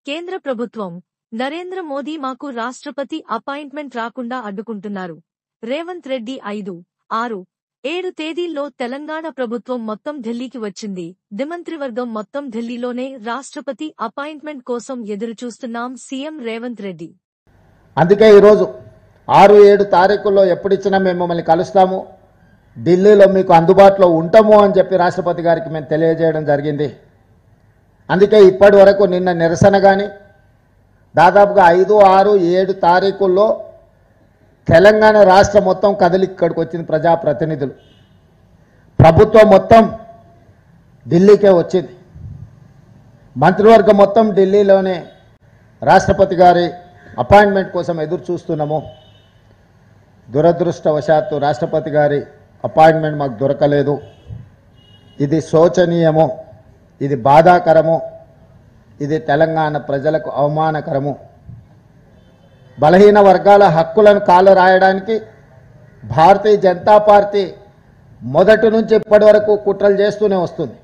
కేంద్ర ప్రభుత్వం నరేంద్ర మోదీ మాకు రాష్ట్రపతి అపాయింట్మెంట్ రాకుండా అడ్డుకుంటున్నారు. రేవంత్ రెడ్డి 5, 6, 7 తేదీల్లో తెలంగాణ ప్రభుత్వం మొత్తం ఢిల్లీకి వచ్చింది. మంత్రివర్గం మొత్తం ఢిల్లీలోనే రాష్ట్రపతి అపాయింట్మెంట్ కోసం ఎదురుచూస్తున్నాం. సీఎం రేవంత్ రెడ్డి అందుకే ఈరోజు 6, 7 తారీఖుల్లో ఎప్పుడిచ్చినా మేము మిమ్మల్ని కలుస్తాము, ఢిల్లీలో మీకు అందుబాటులో ఉంటాము అని చెప్పి రాష్ట్రపతి గారికి మేము తెలియజేయడం జరిగింది. అందుకే ఇప్పటి వరకు నిన్న నిరసన కానీ దాదాపుగా 5, 6, 7 తారీఖుల్లో తెలంగాణ రాష్ట్రం మొత్తం కదిలి ఇక్కడికి వచ్చింది. ప్రజాప్రతినిధులు ప్రభుత్వం మొత్తం ఢిల్లీకే వచ్చింది. మంత్రివర్గం మొత్తం ఢిల్లీలోనే రాష్ట్రపతి గారి అపాయింట్మెంట్ కోసం ఎదురు చూస్తున్నాము. దురదృష్టవశాత్తు రాష్ట్రపతి గారి అపాయింట్మెంట్ మాకు దొరకలేదు. ఇది శోచనీయము, ఇది బాధాకరము, ఇది తెలంగాణ ప్రజలకు అవమానకరము. బలహీన వర్గాల హక్కులను కాలు రాయడానికి భారతీయ జనతా పార్టీ మొదటి నుంచి ఇప్పటి వరకు కుట్రలు చేస్తూనే వస్తుంది.